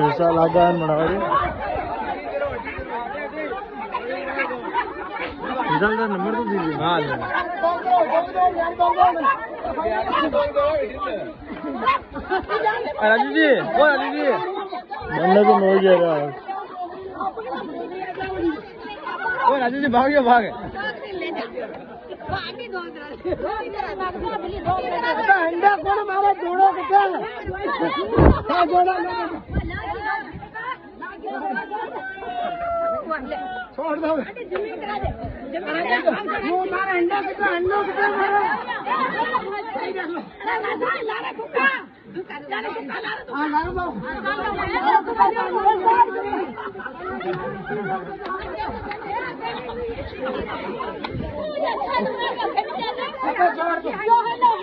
विशाल आगान म्हणाले विशाल का नंबर तो दीजिए। हाँ राजू जी, ओ राजू जी बनने तो हो गया। ओ राजू जी भाग भाग अंडा कौन मारा जोड़ो जोड़ा छोड़ दो वो मारा अंडा कितना अंडा कितना मारा